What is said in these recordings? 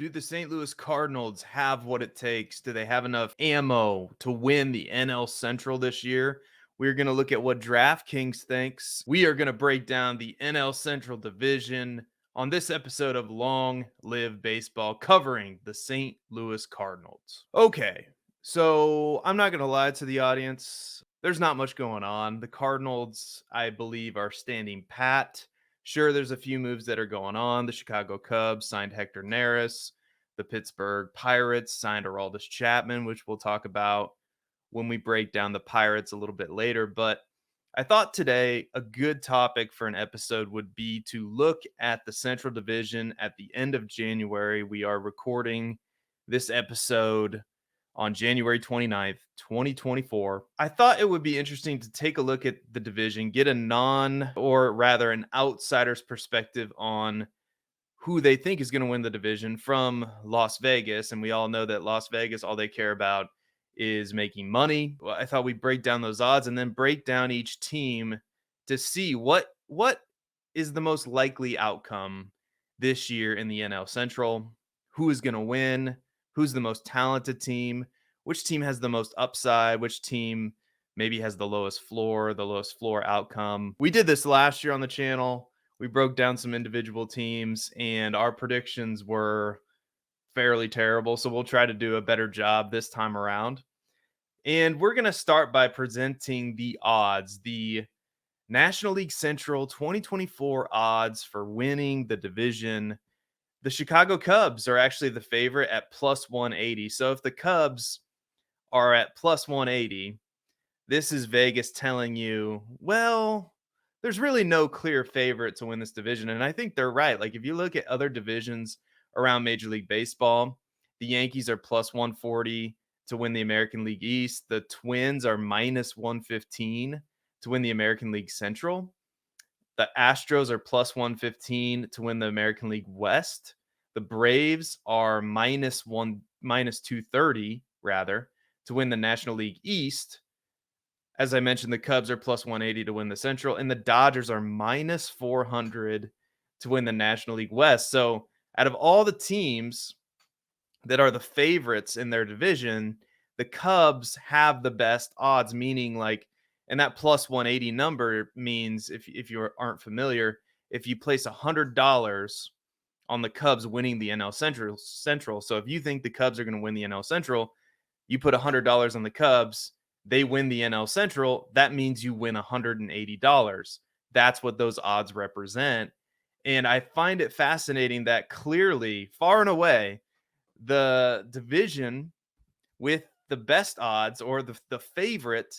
Do the St. Louis Cardinals have what it takes? Do they have enough ammo to win the NL Central this year? We're going to look at what DraftKings thinks. We are going to break down the NL Central division on this episode of Long Live Baseball covering the St. Louis Cardinals. Okay, so I'm not going to lie to the audience. There's not much going on. The Cardinals, I believe, are standing pat. Sure, there's a few moves that are going on. The Chicago Cubs signed Hector Neris. The Pittsburgh Pirates signed Aroldis Chapman, which we'll talk about when we break down the Pirates a little bit later. But I thought today a good topic for an episode would be to look at the Central Division at the end of January. We are recording this episode on January 29th, 2024. I thought it would be interesting to take a look at the division, get an outsider's perspective on who they think is going to win the division from Las Vegas. And we all know that Las Vegas, all they care about is making money. Well, I thought we'd break down those odds and then break down each team to see what is the most likely outcome this year in the NL Central, who is going to win, who's the most talented team, which team has the most upside, which team maybe has the lowest floor outcome. We did this last year on the channel. We broke down some individual teams and our predictions were fairly terrible. So we'll try to do a better job this time around. And we're going to start by presenting the odds, the National League Central 2024 odds for winning the division. The Chicago Cubs are actually the favorite at plus 180. So if the Cubs are at plus 180, this is Vegas telling you, well, there's really no clear favorite to win this division. And I think they're right. Like if you look at other divisions around Major League Baseball, the Yankees are plus 140 to win the American League East. The Twins are minus 115 to win the American League Central. The Astros are plus 115 to win the American League West. The Braves are minus 230 rather to win the National League East. As I mentioned, the Cubs are plus 180 to win the Central, and the Dodgers are minus 400 to win the National League West. So out of all the teams that are the favorites in their division, the Cubs have the best odds, meaning like, and that plus 180 number means, if you aren't familiar, if you place $100 on the Cubs winning the NL Central. So if you think the Cubs are going to win the NL Central, you put $100 on the Cubs, they win the NL Central, that means you win $180. That's what those odds represent. And I find it fascinating that clearly, far and away, the division with the best odds, or the favorite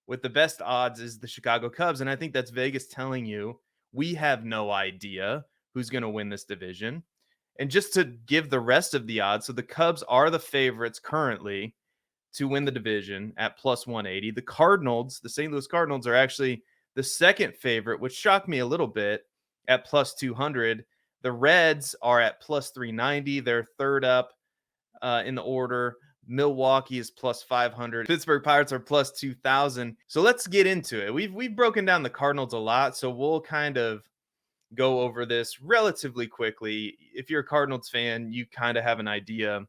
with the best odds, is the Chicago Cubs. And I think that's Vegas telling you, we have no idea who's going to win this division. And just to give the rest of the odds, so the Cubs are the favorites currently to win the division at plus 180. The Cardinals, the St. Louis Cardinals, are actually the second favorite, which shocked me a little bit, at plus 200. The Reds are at plus 390. They're third up in the order. Milwaukee is plus 500. Pittsburgh Pirates are plus 2,000. So let's get into it. We've broken down the Cardinals a lot, so we'll kind of go over this relatively quickly. If you're a Cardinals fan, you kind of have an idea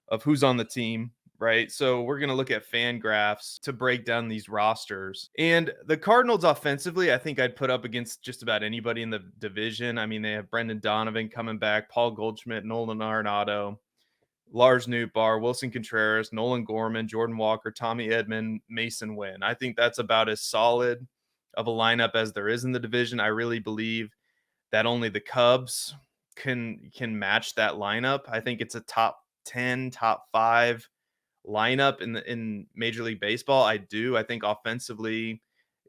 of who's on the team, right? So we're going to look at FanGraphs to break down these rosters. And the Cardinals offensively, I think I'd put up against just about anybody in the division. I mean, they have Brendan Donovan coming back, Paul Goldschmidt, Nolan Arenado, Lars Nootbaar, Wilson Contreras, Nolan Gorman, Jordan Walker, Tommy Edman, Mason Wynn. I think that's about as solid of a lineup as there is in the division. I really believe that only the Cubs can match that lineup. I think it's a top 10, top 5 lineup in Major League Baseball. I think offensively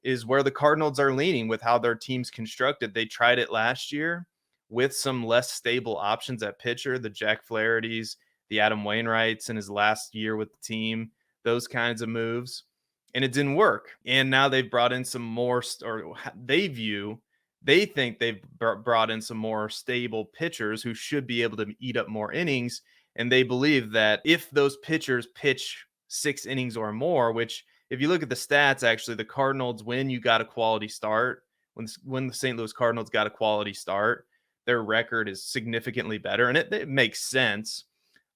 is where the Cardinals are leaning with how their team's constructed. They tried it last year with some less stable options at pitcher, the Jack Flaherty's, the Adam Wainwrights in his last year with the team, those kinds of moves, and it didn't work. And now they've brought in some more, they think they've brought in some more stable pitchers who should be able to eat up more innings. And they believe that if those pitchers pitch 6 innings or more, which if you look at the stats, actually the Cardinals, when you got a quality start, when the St. Louis Cardinals got a quality start, their record is significantly better, and it makes sense.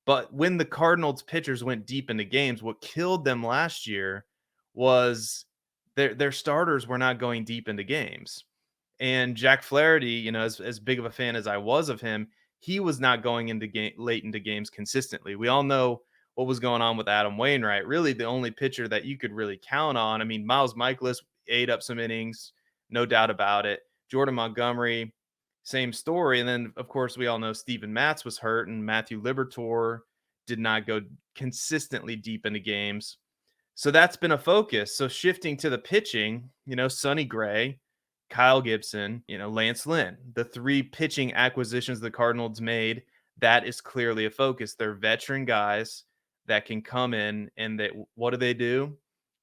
But when the Cardinals pitchers went deep into games, what killed them last year was their starters were not going deep into games. And Jack Flaherty, as big of a fan as I was of him, he was not going into late into games consistently. We all know what was going on with Adam Wainwright. Really, the only pitcher that you could really count on. I mean, Miles Michaelis ate up some innings, no doubt about it. Jordan Montgomery, same story. And then, of course, we all know Steven Matz was hurt, and Matthew Liberatore did not go consistently deep into games. So that's been a focus. So shifting to the pitching, Sonny Gray, Kyle Gibson, Lance Lynn, the three pitching acquisitions the Cardinals made, that is clearly a focus. They're veteran guys that can come in, and that what do?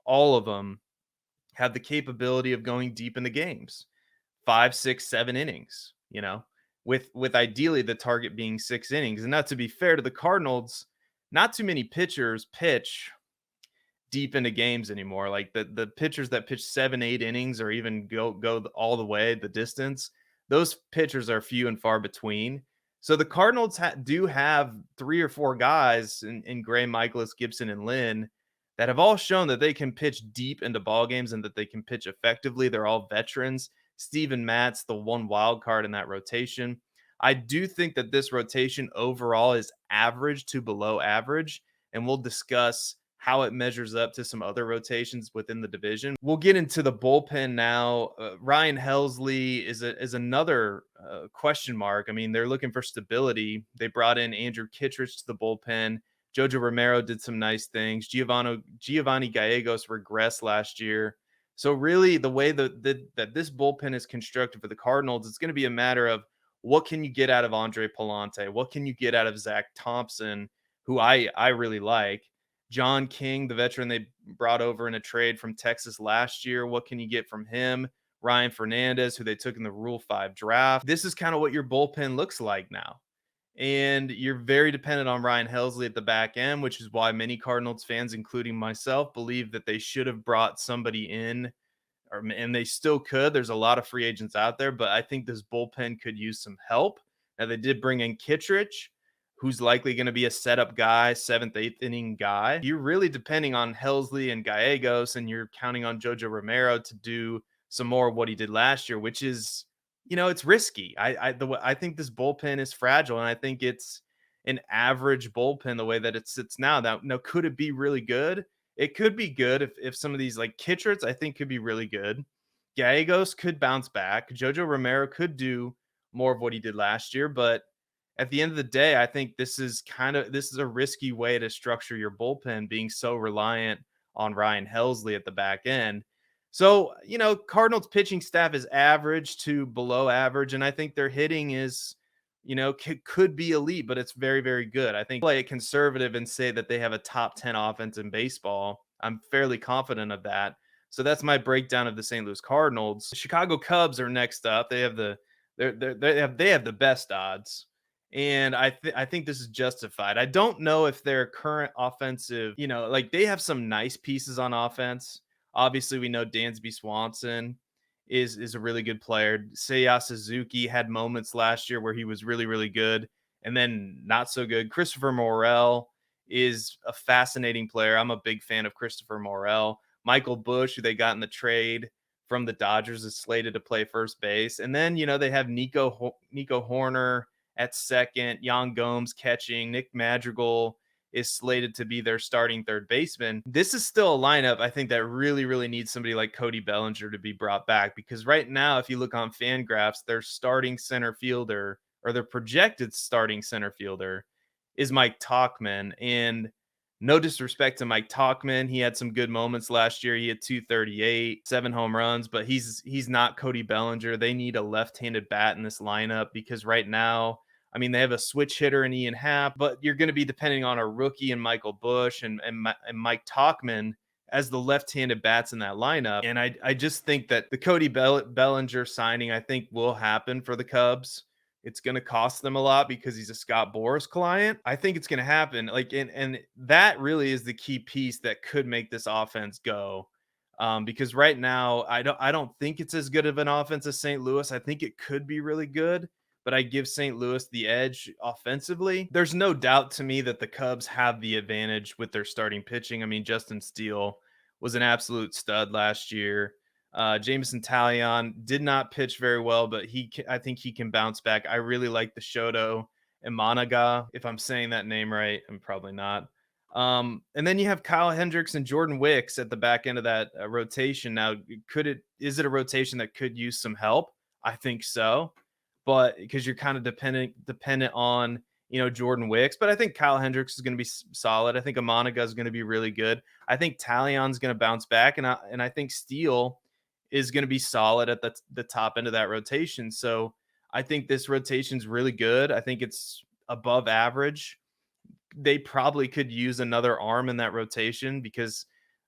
All of them have the capability of going deep in the games, 5, 6, 7 innings, with ideally the target being 6 innings. And now, to be fair to the Cardinals, not too many pitchers pitch deep into games anymore. Like the pitchers that pitch 7, 8 innings or even go all the way the distance, those pitchers are few and far between. So the Cardinals do have 3 or 4 guys in Gray, Michaelis, Gibson, and Lynn that have all shown that they can pitch deep into ball games and that they can pitch effectively. They're all veterans. Steven Matz, the one wild card in that rotation. I do think that this rotation overall is average to below average, and we'll discuss how it measures up to some other rotations within the division. We'll get into the bullpen now. Ryan Helsley is another question mark. I mean, they're looking for stability. They brought in Andrew Kittredge to the bullpen. Jojo Romero did some nice things. Giovanni Gallegos regressed last year. So really, the way that this bullpen is constructed for the Cardinals, it's going to be a matter of what can you get out of Andre Palante? What can you get out of Zach Thompson, who I really like? John King, the veteran they brought over in a trade from Texas last year. What can you get from him? Ryan Fernandez, who they took in the Rule 5 draft. This is kind of what your bullpen looks like now. And you're very dependent on Ryan Helsley at the back end, which is why many Cardinals fans, including myself, believe that they should have brought somebody in, and they still could. There's a lot of free agents out there, but I think this bullpen could use some help. Now, they did bring in Kittredge, who's likely going to be a setup guy, 7th, 8th inning guy. You're really depending on Helsley and Gallegos, and you're counting on Jojo Romero to do some more of what he did last year, which is, it's risky. I think this bullpen is fragile, and I think it's an average bullpen the way that it sits now. Now, could it be really good? It could be good if some of these, like Kittredge, I think could be really good. Gallegos could bounce back. Jojo Romero could do more of what he did last year, but at the end of the day, I think this is a risky way to structure your bullpen, being so reliant on Ryan Helsley at the back end. So, Cardinals pitching staff is average to below average, and I think their hitting is, could be elite, but it's very, very good. I think play it conservative and say that they have a top 10 offense in baseball. I'm fairly confident of that. So that's my breakdown of the St. Louis Cardinals. The Chicago Cubs are next up. They have they have the best odds. And I think this is justified. I don't know if their current offensive, like they have some nice pieces on offense. Obviously, we know Dansby Swanson is a really good player. Seiya Suzuki had moments last year where he was really, really good and then not so good. Christopher Morel is a fascinating player. I'm a big fan of Christopher Morel. Michael Busch, who they got in the trade from the Dodgers, is slated to play first base. And then, they have Nico Horner at second, Yan Gomes catching, Nick Madrigal is slated to be their starting third baseman. This is still a lineup, I think, that really, really needs somebody like Cody Bellinger to be brought back, because right now, if you look on Fangraphs, their starting center fielder, or their projected starting center fielder, is Mike Tauchman. And no disrespect to Mike Tauchman, he had some good moments last year. He had 238, 7 home runs, but he's not Cody Bellinger. They need a left-handed bat in this lineup, because right now, I mean, they have a switch hitter in Ian Happ, but you're going to be depending on a rookie and Michael Busch and Mike Tauchman as the left-handed bats in that lineup. And I just think that the Cody Bellinger signing, I think, will happen for the Cubs. It's going to cost them a lot because he's a Scott Boras client. I think it's going to happen. Like, and that really is the key piece that could make this offense go. Because right now, I don't think it's as good of an offense as St. Louis. I think it could be really good, but I give St. Louis the edge offensively. There's no doubt to me that the Cubs have the advantage with their starting pitching. I mean, Justin Steele was an absolute stud last year. Jameson Talion did not pitch very well, but I think he can bounce back. I really like the Shoto Imanaga, if I'm saying that name right. I'm probably not. And then you have Kyle Hendricks and Jordan Wicks at the back end of that rotation. Now, is it a rotation that could use some help? I think so, but because you're kind of dependent on Jordan Wicks, but I think Kyle Hendricks is going to be solid. I think Amanaga is going to be really good. I think Talion's going to bounce back, and I think Steele is going to be solid at the top end of that rotation. So I think this rotation is really good. I think it's above average. They probably could use another arm in that rotation because,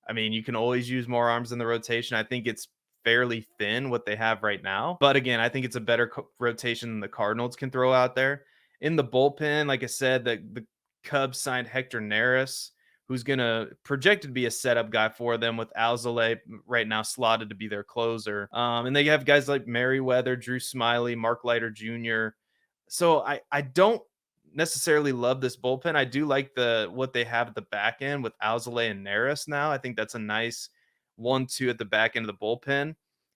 I mean, you can always use more arms in the rotation. I think it's fairly thin what they have right now. But again, I think it's a better rotation than the Cardinals can throw out there. In the bullpen, like I said, the Cubs signed Hector Neris, who's going to projected to be a setup guy for them, with Alzolay right now slotted to be their closer. And they have guys like Merriweather, Drew Smiley, Mark Leiter Jr. So I don't necessarily love this bullpen. I do like what they have at the back end with Alzolay and Neris now. I think that's a nice 1-2 at the back end of the bullpen.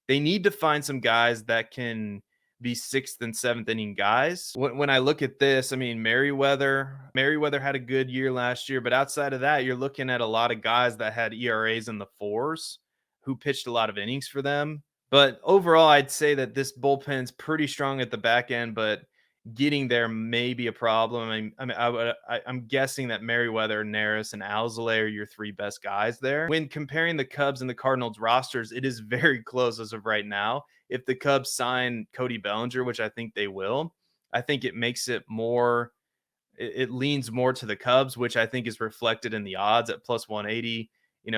They need to find some guys that can be sixth and seventh inning guys. When I look at this, I mean, Merriweather had a good year last year, but outside of that, you're looking at a lot of guys that had ERAs in the fours who pitched a lot of innings for them. But overall, I'd say that this bullpen's pretty strong at the back end, but getting there may be a problem. I'm guessing that Merriweather, Neris, and Alzolay are your three best guys there. When comparing the Cubs and the Cardinals rosters, it is very close as of right now. If the Cubs sign Cody Bellinger, which I think they will, I think it makes it more, it leans more to the Cubs, which I think is reflected in the odds at plus 180,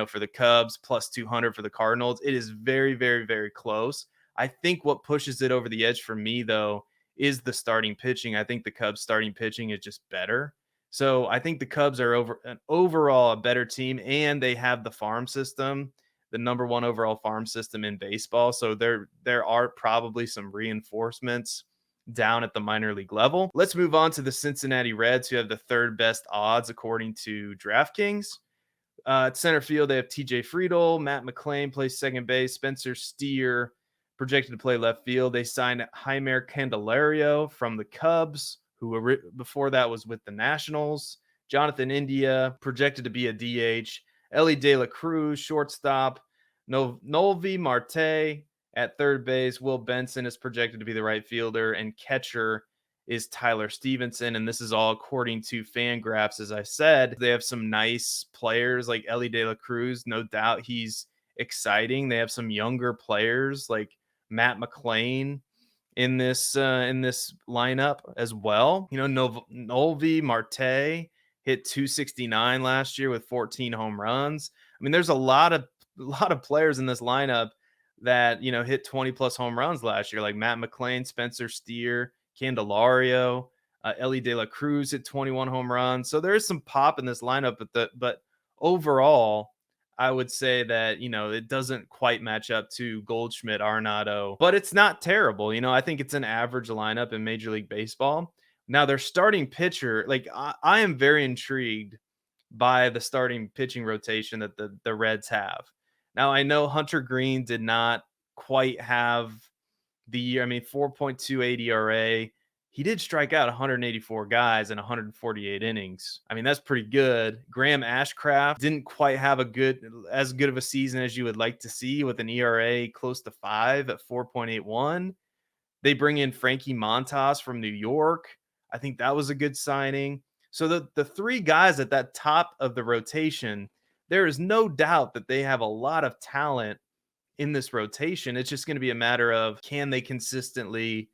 for the Cubs, plus 200 for the Cardinals. It is very, very, very close. I think what pushes it over the edge for me, though, is the starting pitching. I think the Cubs starting pitching is just better. So I think the Cubs are overall a better team, and they have the farm system, the number one overall farm system in baseball. So there are probably some reinforcements down at the minor league level. Let's move on to the Cincinnati Reds, who have the third best odds according to DraftKings. At center field, they have TJ Friedl, Matt McClain plays second base, Spencer Steer projected to play left field. They signed Jeimer Candelario from the Cubs, who before that was with the Nationals. Jonathan India projected to be a DH. Ellie De La Cruz, shortstop. Noelvi Marte at third base. Will Benson is projected to be the right fielder, and catcher is Tyler Stevenson. And this is all according to Fangraphs. As I said, they have some nice players like Ellie De La Cruz. No doubt he's exciting. They have some younger players like Matt McClain in this lineup as well. Noelvi Marte hit 269 last year with 14 home runs. I mean, there's a lot of players in this lineup that hit 20 plus home runs last year, like Matt McClain, Spencer Steer, Candelario, Ellie De La Cruz hit 21 home runs. So there is some pop in this lineup, but overall, I would say that, it doesn't quite match up to Goldschmidt, Arenado, but it's not terrible. I think it's an average lineup in Major League Baseball. Now, their starting pitcher, like I am very intrigued by the starting pitching rotation that the Reds have. Now, I know Hunter Green did not quite have the year. I mean, 4.28 ERA. He did strike out 184 guys in 148 innings. I mean, that's pretty good. Graham Ashcraft didn't quite have as good of a season as you would like to see, with an ERA close to 5 at 4.81. They bring in Frankie Montas from New York. I think that was a good signing. So the three guys at that top of the rotation, there is no doubt that they have a lot of talent in this rotation. It's just going to be a matter of, can they consistently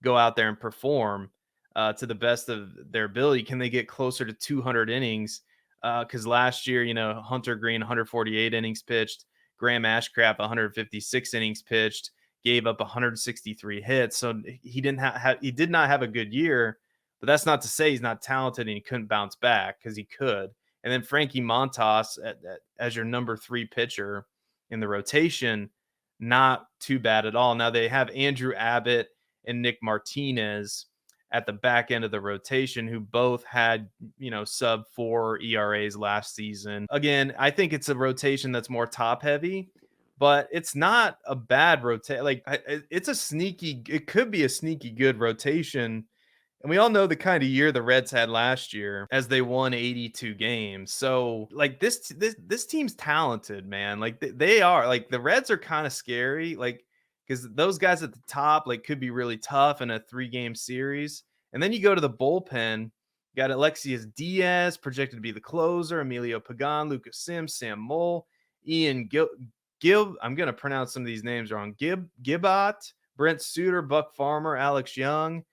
go out there and perform to the best of their ability? Can they get closer to 200 innings? Because last year, Hunter Green, 148 innings pitched, Graham Ashcraft, 156 innings pitched, gave up 163 hits. So he did not have a good year, but that's not to say he's not talented and he couldn't bounce back, because he could. And then Frankie Montas as your number 3 pitcher in the rotation, not too bad at all. Now they have Andrew Abbott and Nick Martinez at the back end of the rotation who both had, sub 4 ERAs last season. Again, I think it's a rotation that's more top heavy, but it's not a bad rotation. Like it could be a sneaky good rotation, and we all know the kind of year the Reds had last year as they won 82 games. So, like this team's talented, man. Like they are. Like the Reds are kind of scary, like because those guys at the top like could be really tough in a 3-game series. And then you go to the bullpen, you got Alexius Diaz projected to be the closer, Emilio Pagan, Lucas Sims, Sam Mole, Ian Gil. I'm gonna pronounce some of these names wrong. Gibbot, Brent Suter, Buck Farmer, Alex Young.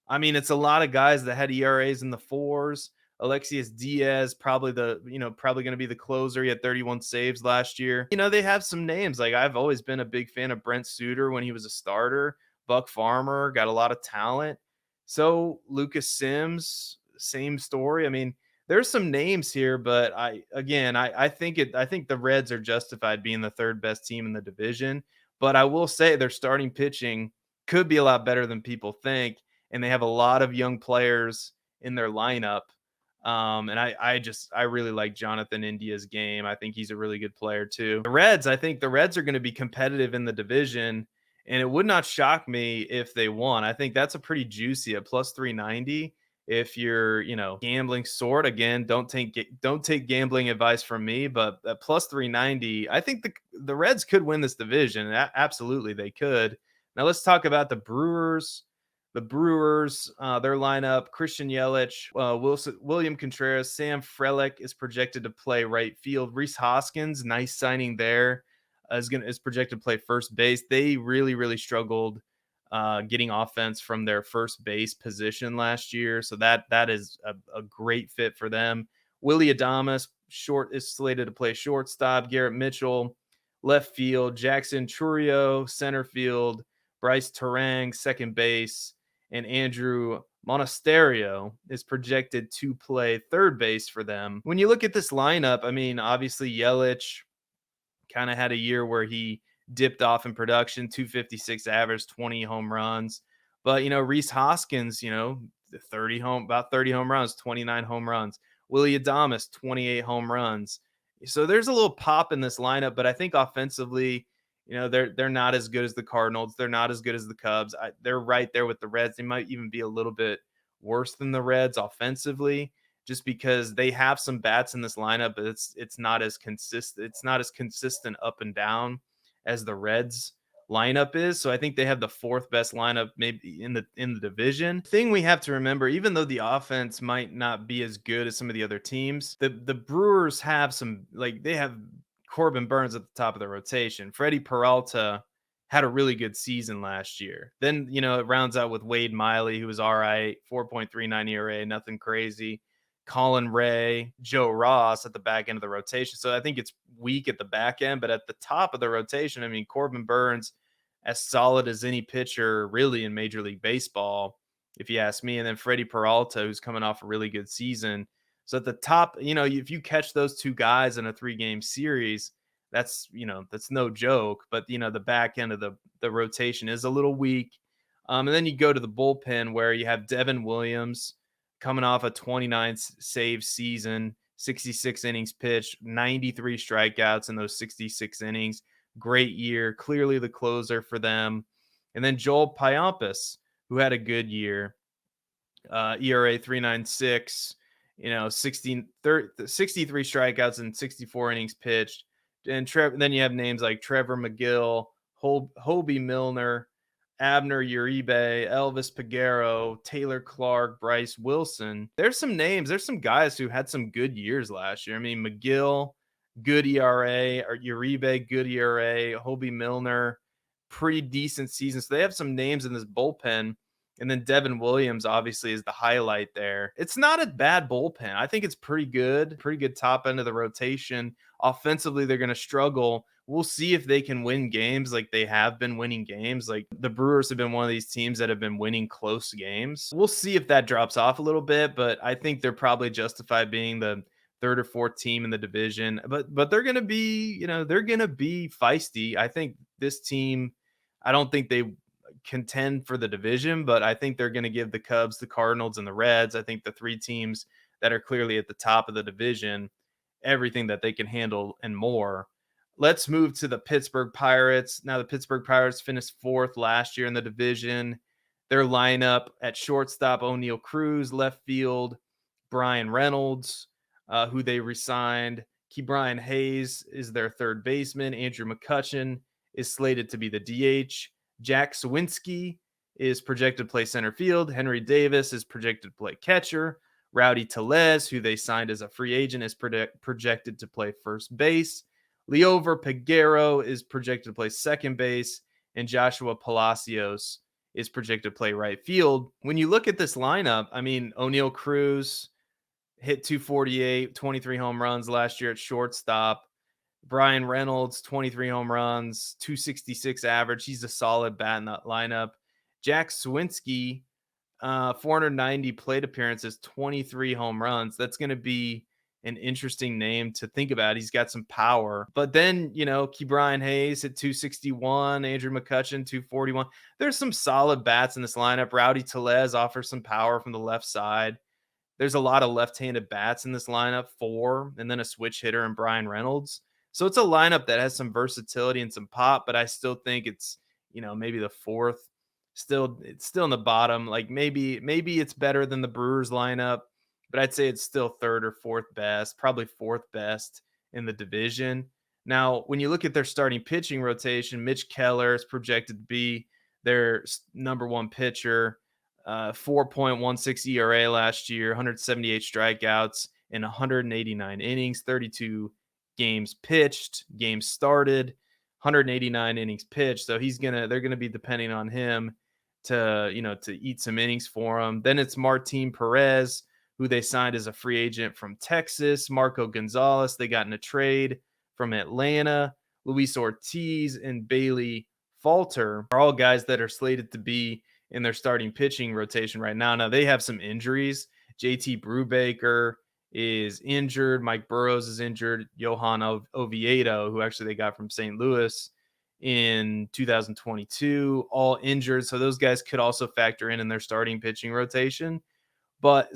I mean, it's a lot of guys that had ERAs in the fours. Alexius Diaz, probably going to be the closer. He had 31 saves last year. They have some names. Like I've always been a big fan of Brent Suter when he was a starter. Buck Farmer got a lot of talent. So Lucas Sims, same story. I mean, there's some names here, but I think the Reds are justified being the third best team in the division. But I will say their starting pitching could be a lot better than people think, and they have a lot of young players in their lineup. And I really like Jonathan India's game. I think he's a really good player too. I think the Reds are going to be competitive in the division, and it would not shock me if they won. I think that's a pretty juicy at plus 390. If you're, gambling sort, again, don't take gambling advice from me, but at plus 390, I think the Reds could win this division. Absolutely, they could. Now let's talk about the Brewers. Their lineup: Christian Yelich, William Contreras, Sam Frelick is projected to play right field. Rhys Hoskins, nice signing there, is projected to play first base. They really, really struggled getting offense from their first base position last year, so that is a great fit for them. Willie Adames, is slated to play shortstop. Garrett Mitchell, left field. Jackson Churio, center field. Bryce Terang, second base. And Andrew Monasterio is projected to play third base for them. When you look at this lineup, I mean, obviously Yelich kind of had a year where he dipped off in production, 256 average, 20 home runs. But, Rhys Hoskins, about 30 home runs, 29 home runs. Willie Adames, 28 home runs. So there's a little pop in this lineup, but I think offensively, they're not as good as the Cardinals. They're not as good as the Cubs. They're right there with the Reds. They might even be a little bit worse than the Reds offensively, just because they have some bats in this lineup, but it's not as consistent. It's not as consistent up and down as the Reds lineup is. So I think they have the fourth best lineup maybe in the division. Thing we have to remember, even though the offense might not be as good as some of the other teams, the Brewers have they have Corbin Burns at the top of the rotation. Freddie Peralta had a really good season last year. Then, it rounds out with Wade Miley, who was all right, 4.39 ERA, nothing crazy. Colin Ray, Joe Ross at the back end of the rotation. So I think it's weak at the back end, but at the top of the rotation, I mean, Corbin Burns, as solid as any pitcher really in Major League Baseball, if you ask me. And then Freddie Peralta, who's coming off a really good season. So at the top, if you catch those two guys in a 3-game series, that's no joke. But, the back end of the rotation is a little weak. And then you go to the bullpen where you have Devin Williams coming off a 29 save season, 66 innings pitched, 93 strikeouts in those 66 innings. Great year, clearly the closer for them. And then Joel Payampas, who had a good year, ERA 3.96, 63 strikeouts and 64 innings pitched. And then you have names like Trevor McGill, Hobie Milner, Abner Uribe, Elvis Peguero, Taylor Clark, Bryce Wilson. There's some guys who had some good years last year. I mean, McGill, good ERA, or Uribe, good ERA, Hobie Milner, pretty decent season. So they have some names in this bullpen. And then Devin Williams obviously is the highlight there. It's not a bad bullpen. I think it's pretty good top end of the rotation. Offensively, they're going to struggle. We'll see if they can win games like they have been winning games. Like the Brewers have been one of these teams that have been winning close games. We'll see if that drops off a little bit, but I think they're probably justified being the third or fourth team in the division. But they're going to be, they're going to be feisty. I think this team, I don't think they contend for the division, but I think they're going to give the Cubs, the Cardinals, and the Reds, I think the three teams that are clearly at the top of the division, everything that they can handle and more. Let's move to the Pittsburgh Pirates. Now, the Pittsburgh Pirates finished fourth last year in the division. Their lineup at shortstop, O'Neal Cruz, left field, Brian Reynolds, who they resigned. Ke'Bryan Hayes is their third baseman. Andrew McCutchen is slated to be the DH. Jack Sawinski is projected to play center field. Henry Davis is projected to play catcher. Rowdy Tellez, who they signed as a free agent, is projected to play first base. Liover Peguero is projected to play second base. And Joshua Palacios is projected to play right field. When you look at this lineup, I mean, O'Neal Cruz hit 248, 23 home runs last year at shortstop. Brian Reynolds, 23 home runs, 266 average. He's a solid bat in that lineup. Jack Sawinski, 490 plate appearances, 23 home runs. That's going to be an interesting name to think about. He's got some power. But then, Ke'Bryan Hayes at 261, Andrew McCutchen, 241. There's some solid bats in this lineup. Rowdy Tellez offers some power from the left side. There's a lot of left-handed bats in this lineup, 4, and then a switch hitter and Brian Reynolds. So it's a lineup that has some versatility and some pop, but I still think it's, maybe the fourth. It's still in the bottom. Like maybe it's better than the Brewers lineup, but I'd say it's still third or fourth best, probably fourth best in the division. Now, when you look at their starting pitching rotation, Mitch Keller is projected to be their number one pitcher. 4.16 ERA last year, 178 strikeouts in 189 innings, 32 games pitched, games started, 189 innings pitched. So they're gonna be depending on him to eat some innings for him. Then it's Martin Perez, who they signed as a free agent from Texas. Marco Gonzalez, they got in a trade from Atlanta. Luis Ortiz and Bailey Falter are all guys that are slated to be in their starting pitching rotation right now. Now they have some injuries. JT Brubaker is injured. Mike Burrows is injured. Johan Oviedo, who actually they got from St. Louis in 2022, all injured. So those guys could also factor in their starting pitching rotation. But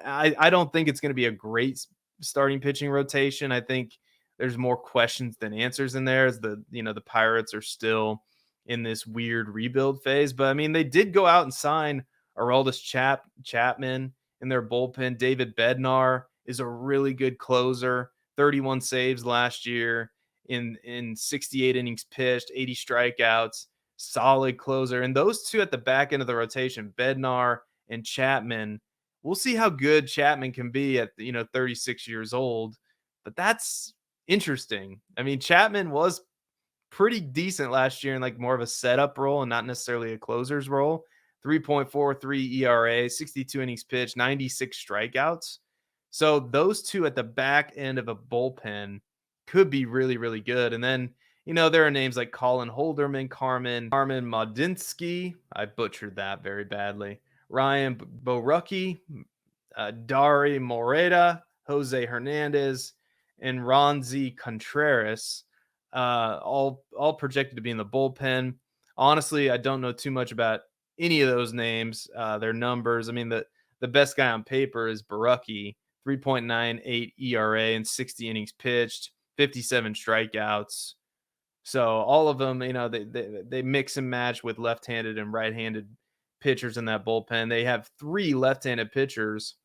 I don't think it's going to be a great starting pitching rotation. I think there's more questions than answers in there, as the Pirates are still in this weird rebuild phase. But I mean, they did go out and sign Aroldis Chapman in their bullpen. David Bednar is a really good closer, 31 saves last year in 68 innings pitched, 80 strikeouts, solid closer. And those two at the back end of the rotation, Bednar and Chapman, we'll see how good Chapman can be at 36 years old. But that's interesting. I mean, Chapman was pretty decent last year in like more of a setup role and not necessarily a closer's role. 3.43 ERA, 62 innings pitched, 96 strikeouts. So those two at the back end of a bullpen could be really, really good. And then, there are names like Colin Holderman, Carmen Modinsky. I butchered that very badly. Ryan Borucki, Dari Moreta, Jose Hernandez, and Ronzi Contreras. All projected to be in the bullpen. Honestly, I don't know too much about any of those names, their numbers. I mean, the best guy on paper is Borucki, 3.98 ERA and 60 innings pitched, 57 strikeouts. So all of them, they mix and match with left-handed and right-handed pitchers in that bullpen. They have 3 left-handed pitchers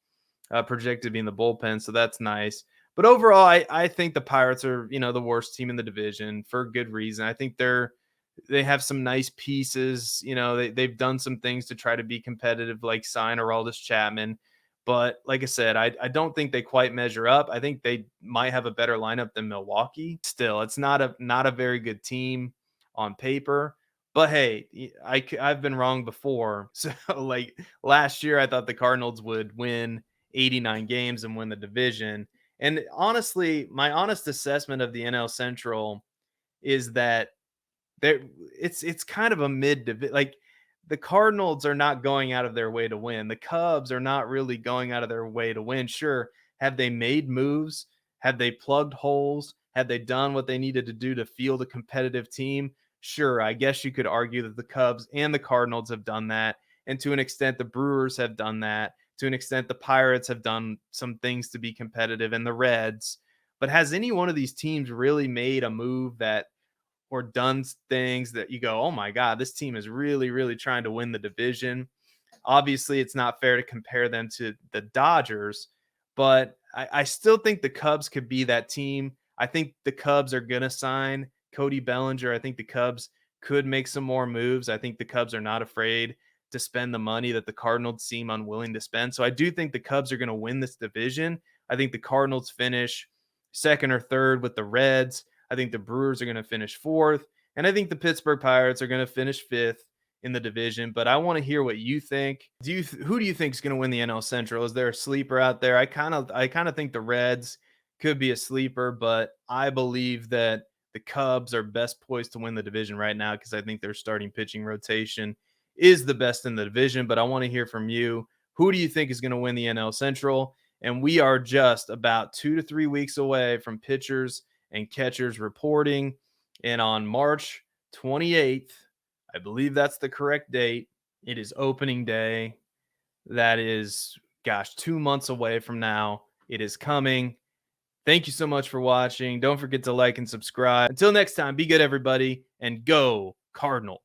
projected to be in the bullpen, so that's nice. But overall, I think the Pirates are, the worst team in the division for good reason. I think they have some nice pieces. They've done some things to try to be competitive, like sign Aroldis Chapman. But like I said, I don't think they quite measure up. I think they might have a better lineup than Milwaukee. Still, it's not a very good team on paper. But hey, I've been wrong before. So like last year, I thought the Cardinals would win 89 games and win the division. And honestly, my honest assessment of the NL Central is that it's kind of a mid-division. Like the Cardinals are not going out of their way to win. The Cubs are not really going out of their way to win. Sure, have they made moves? Have they plugged holes? Have they done what they needed to do to field a competitive team? Sure, I guess you could argue that the Cubs and the Cardinals have done that. And to an extent, the Brewers have done that. To an extent, the Pirates have done some things to be competitive, and the Reds. But has any one of these teams really made a move that or done things that you go, oh my God, this team is really, really trying to win the division? Obviously, it's not fair to compare them to the Dodgers, but I still think the Cubs could be that team. I think the Cubs are going to sign Cody Bellinger. I think the Cubs could make some more moves. I think the Cubs are not afraid to spend the money that the Cardinals seem unwilling to spend. So I do think the Cubs are going to win this division. I think the Cardinals finish second or third with the Reds. I think the Brewers are going to finish fourth. And I think the Pittsburgh Pirates are going to finish fifth in the division. But I want to hear what you think. Who do you think is going to win the NL Central? Is there a sleeper out there? I kind of think the Reds could be a sleeper, but I believe that the Cubs are best poised to win the division right now because I think their starting pitching rotation is the best in the division. But I want to hear from you. Who do you think is going to win the NL Central? And we are just about 2 to 3 weeks away from pitchers and catchers reporting. And on March 28th, I believe that's the correct date, it is opening day. That is, gosh, 2 months away from now. It is coming. Thank you so much for watching. Don't forget to like and subscribe. Until next time, be good, everybody, and go Cardinals.